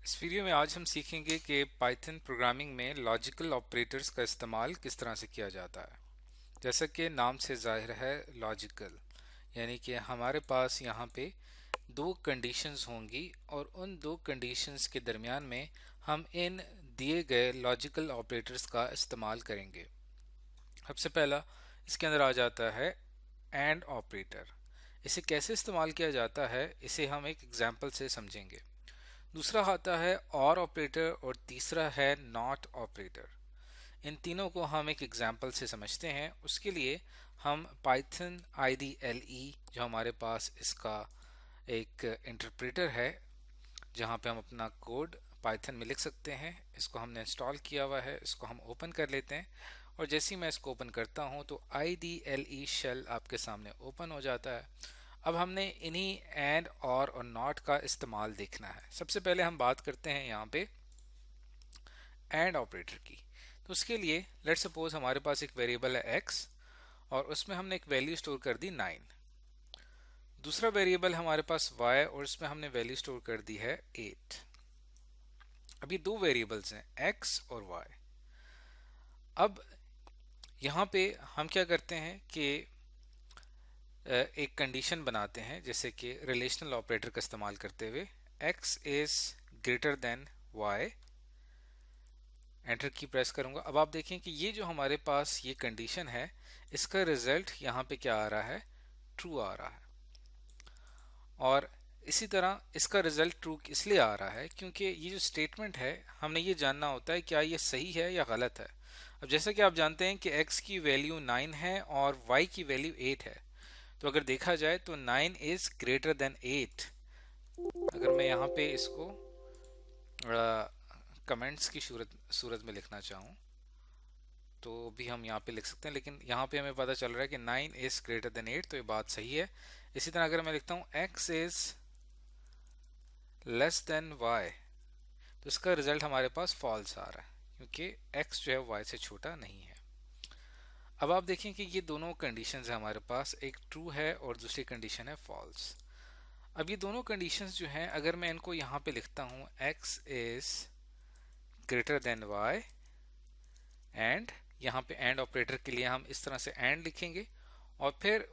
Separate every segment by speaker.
Speaker 1: इस वीडियो में आज हम सीखेंगे कि पाइथन प्रोग्रामिंग में लॉजिकल ऑपरेटर्स का इस्तेमाल किस तरह से किया जाता है। जैसा कि नाम से जाहिर है लॉजिकल, यानी कि हमारे पास यहाँ पे दो कंडीशंस होंगी और उन दो कंडीशंस के दरमियान में हम इन दिए गए लॉजिकल ऑपरेटर्स का इस्तेमाल करेंगे। सबसे पहला इसके अंदर आ जाता है एंड ऑपरेटर। इसे कैसे इस्तेमाल किया जाता है इसे हम एक एग्जाम्पल से समझेंगे। दूसरा आता है और ऑपरेटर और तीसरा है नॉट ऑपरेटर। इन तीनों को हम एक एग्जाम्पल से समझते हैं। उसके लिए हम पाइथन IDLE जो हमारे पास इसका एक इंटरप्रेटर है जहाँ पे हम अपना कोड पाइथन में लिख सकते हैं, इसको हमने इंस्टॉल किया हुआ है। इसको हम ओपन कर लेते हैं और जैसे ही मैं इसको ओपन करता हूँ तो IDLE शेल आपके सामने ओपन हो जाता है। अब हमने इन्हीं एंड और नॉट का इस्तेमाल देखना है। सबसे पहले हम बात करते हैं यहाँ पे एंड ऑपरेटर की। तो उसके लिए लेट्स सपोज हमारे पास एक वेरिएबल है x और उसमें हमने एक वैल्यू स्टोर कर दी 9। दूसरा वेरिएबल हमारे पास y और उसमें हमने वैल्यू स्टोर कर दी है 8। अब ये दो वेरिएबल्स हैं x और y। अब यहाँ पे हम क्या करते हैं कि एक कंडीशन बनाते हैं, जैसे कि रिलेशनल ऑपरेटर का इस्तेमाल करते हुए x is greater than y। Enter की प्रेस करूंगा। अब आप देखें कि ये जो हमारे पास ये कंडीशन है इसका रिजल्ट यहाँ पे क्या आ रहा है, ट्रू आ रहा है। और इसी तरह इसका रिजल्ट ट्रू इसलिए आ रहा है क्योंकि ये जो स्टेटमेंट है हमने ये जानना होता है क्या ये सही है या गलत है। अब जैसा कि आप जानते हैं कि x की वैल्यू 9 है और y की वैल्यू 8 है, तो अगर देखा जाए तो 9 इज ग्रेटर देन 8। अगर मैं यहाँ पे इसको कमेंट्स की सूरत में लिखना चाहूँ तो भी हम यहाँ पे लिख सकते हैं, लेकिन यहाँ पे हमें पता चल रहा है कि 9 इज ग्रेटर देन 8, तो ये बात सही है। इसी तरह अगर मैं लिखता हूँ x is less than y, तो इसका रिजल्ट हमारे पास फॉल्स आ रहा है क्योंकि x जो है y से छोटा नहीं है। अब आप देखें कि ये दोनों कंडीशंस है हमारे पास, एक ट्रू है और दूसरी कंडीशन है फॉल्स। अब ये दोनों कंडीशंस जो हैं अगर मैं इनको यहाँ पे लिखता हूँ x is greater than y and यहाँ पे एंड ऑपरेटर के लिए हम इस तरह से एंड लिखेंगे और फिर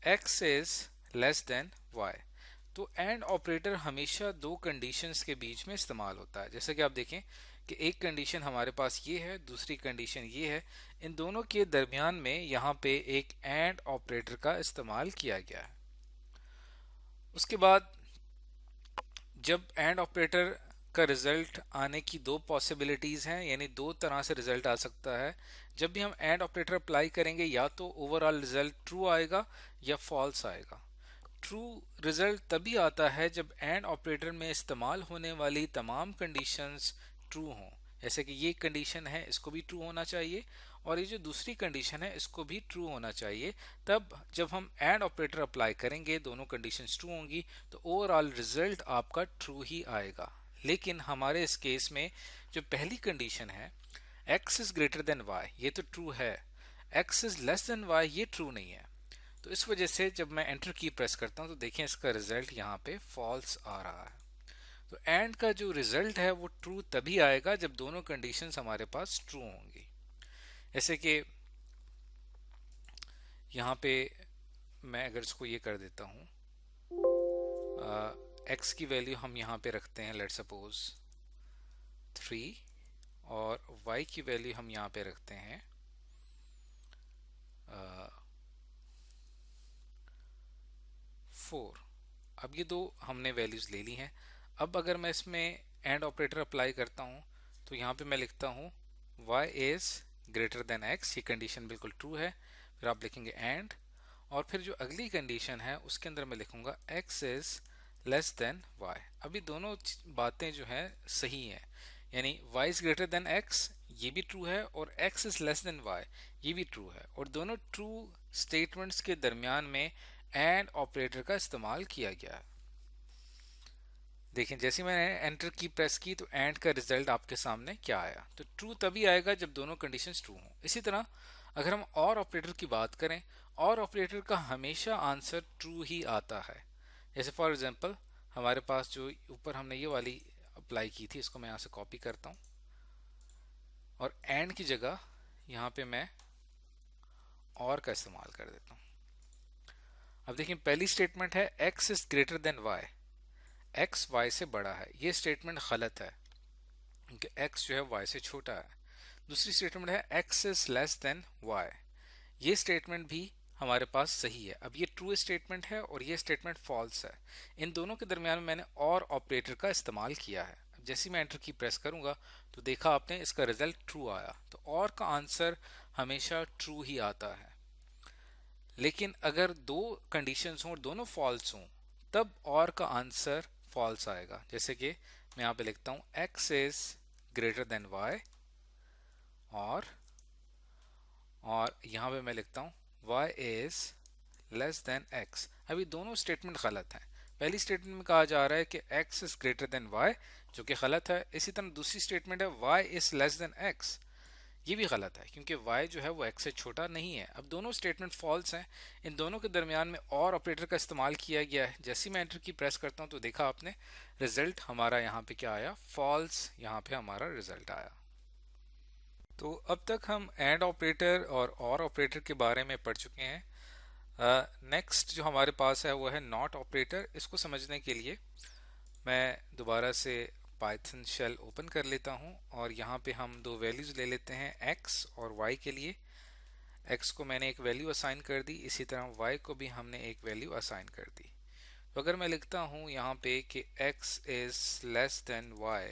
Speaker 1: x is less than y। तो एंड ऑपरेटर हमेशा दो कंडीशंस के बीच में इस्तेमाल होता है। जैसे कि आप देखें कि एक कंडीशन हमारे पास ये है, दूसरी कंडीशन ये है, इन दोनों के दरमियान में यहाँ पे एक एंड ऑपरेटर का इस्तेमाल किया गया है। उसके बाद जब एंड ऑपरेटर का रिजल्ट आने की दो पॉसिबिलिटीज हैं, यानी दो तरह से रिजल्ट आ सकता है। जब भी हम एंड ऑपरेटर अप्लाई करेंगे या तो ओवरऑल रिजल्ट ट्रू आएगा या फॉल्स आएगा। ट्रू रिजल्ट तभी आता है जब एंड ऑपरेटर में इस्तेमाल होने वाली तमाम कंडीशंस ट्रू हों। जैसे कि ये कंडीशन है इसको भी ट्रू होना चाहिए और ये जो दूसरी कंडीशन है इसको भी ट्रू होना चाहिए। तब जब हम एंड ऑपरेटर अप्लाई करेंगे दोनों कंडीशंस ट्रू होंगी तो ओवरऑल रिजल्ट आपका ट्रू ही आएगा। लेकिन हमारे इस केस में जो पहली कंडीशन है x is greater than y, ये तो ट्रू है। x is less than y ये ट्रू नहीं है। तो इस वजह से जब मैं एंटर की प्रेस करता हूं तो देखें इसका रिजल्ट यहाँ पे फॉल्स आ रहा है। तो एंड का जो रिजल्ट है वो ट्रू तभी आएगा जब दोनों कंडीशंस हमारे पास ट्रू होंगी। जैसे कि यहाँ पे मैं अगर इसको ये कर देता हूँ, x की वैल्यू हम यहाँ पे रखते हैं लेट्स सपोज 3 और y की वैल्यू हम यहाँ पे रखते हैं 4। अब ये दो हमने वैल्यूज ले ली हैं। अब अगर मैं इसमें एंड ऑपरेटर अप्लाई करता हूँ तो यहाँ पे मैं लिखता हूँ y is greater than x, ये कंडीशन बिल्कुल ट्रू है। फिर आप लिखेंगे एंड और फिर जो अगली कंडीशन है उसके अंदर मैं लिखूंगा x is less than y। अभी दोनों बातें जो हैं सही हैं, यानी y is greater than x ये भी ट्रू है और x is less than y ये भी ट्रू है, और दोनों ट्रू स्टेटमेंट्स के दरमियान में एंड ऑपरेटर का इस्तेमाल किया गया है। देखें जैसे मैंने एंटर की प्रेस की तो एंड का रिजल्ट आपके सामने क्या आया, तो ट्रू तभी आएगा जब दोनों कंडीशंस ट्रू हों। इसी तरह अगर हम और ऑपरेटर की बात करें, और ऑपरेटर का हमेशा आंसर ट्रू ही आता है। जैसे फॉर एग्जांपल हमारे पास जो ऊपर हमने ये वाली अप्लाई की थी, इसको मैं यहाँ से कॉपी करता हूँ और एंड की जगह यहाँ पे मैं और का इस्तेमाल कर देता हूँ। अब देखिए पहली स्टेटमेंट है x is greater than y, x y से बड़ा है। ये स्टेटमेंट गलत है क्योंकि x जो है y से छोटा है। दूसरी स्टेटमेंट है x is less than y, ये स्टेटमेंट भी हमारे पास सही है। अब ये ट्रू स्टेटमेंट है और ये स्टेटमेंट फॉल्स है। इन दोनों के दरमियान में मैंने और ऑपरेटर का इस्तेमाल किया है। अब जैसे ही मैं एंटर की प्रेस करूंगा तो देखा आपने इसका रिजल्ट ट्रू आया। तो और का आंसर हमेशा ट्रू ही आता है। लेकिन अगर दो कंडीशंस हों और दोनों फॉल्स हों तब और का आंसर फॉल्स आएगा। जैसे कि मैं यहाँ पे लिखता हूँ x is greater than y और यहाँ पे मैं लिखता हूँ y is less than x। अभी दोनों स्टेटमेंट गलत हैं। पहली स्टेटमेंट में कहा जा रहा है कि x is greater than y, जो कि गलत है। इसी तरह दूसरी स्टेटमेंट है y is less than x, ये भी गलत है क्योंकि y जो है वो x से छोटा नहीं है। अब दोनों स्टेटमेंट फॉल्स हैं। इन दोनों के दरमियान में और ऑपरेटर का इस्तेमाल किया गया है। जैसे ही मैं एंटर की प्रेस करता हूं तो देखा आपने रिजल्ट हमारा यहाँ पे क्या आया, फॉल्स। यहाँ पे हमारा रिजल्ट आया। तो अब तक हम एंड ऑपरेटर और ऑपरेटर के बारे में पढ़ चुके हैं। नेक्स्ट जो हमारे पास है वो है नॉट ऑपरेटर। इसको समझने के लिए मैं दोबारा से पाइथन शेल ओपन कर लेता हूं और यहाँ पे हम दो वैल्यूज ले लेते हैं x और y के लिए। x को मैंने एक वैल्यू असाइन कर दी, इसी तरह y को भी हमने एक वैल्यू असाइन कर दी। तो अगर मैं लिखता हूं यहाँ पे कि x is less than y,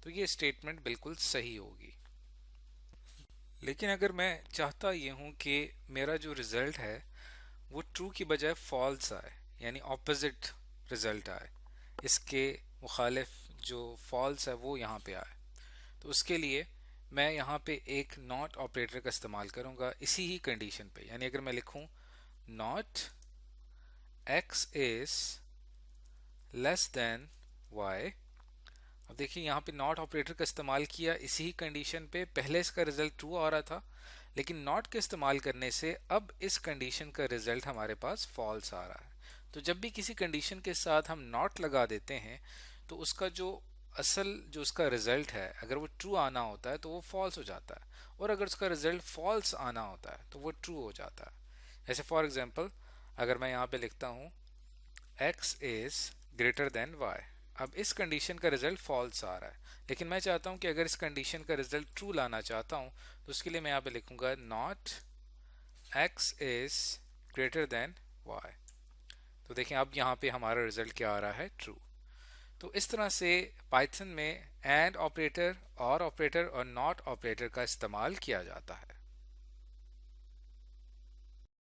Speaker 1: तो ये स्टेटमेंट बिल्कुल सही होगी। लेकिन अगर मैं चाहता ये हूं कि मेरा जो रिजल्ट है वो ट्रू की बजाय फॉल्स आए, यानी ऑपोजिट रिजल्ट आए, इसके मुखालिफ जो फॉल्स है वो यहाँ पे आए, तो उसके लिए मैं यहाँ पे एक नॉट ऑपरेटर का इस्तेमाल करूँगा इसी ही कंडीशन पे। यानी अगर मैं लिखूँ not x is less than y, अब देखिए यहाँ पे नॉट ऑपरेटर का इस्तेमाल किया इसी ही कंडीशन पे। पहले इसका रिजल्ट ट्रू आ रहा था, लेकिन नॉट के इस्तेमाल करने से अब इस कंडीशन का रिजल्ट हमारे पास फॉल्स आ रहा है। तो जब भी किसी कंडीशन के साथ हम नॉट लगा देते हैं तो उसका जो असल जो उसका रिजल्ट है, अगर वो ट्रू आना होता है तो वो फॉल्स हो जाता है, और अगर उसका रिजल्ट फॉल्स आना होता है तो वो ट्रू हो जाता है। जैसे फॉर एग्जांपल अगर मैं यहाँ पे लिखता हूँ x is greater than y, अब इस कंडीशन का रिजल्ट फॉल्स आ रहा है, लेकिन मैं चाहता हूं कि अगर इस कंडीशन का रिजल्ट ट्रू लाना चाहता हूं तो उसके लिए मैं यहाँ पे लिखूंगा not x is greater than y। तो देखें अब यहाँ पे हमारा रिजल्ट क्या आ रहा है, ट्रू। तो इस तरह से पाइथन में एंड ऑपरेटर और नॉट ऑपरेटर का इस्तेमाल किया जाता है।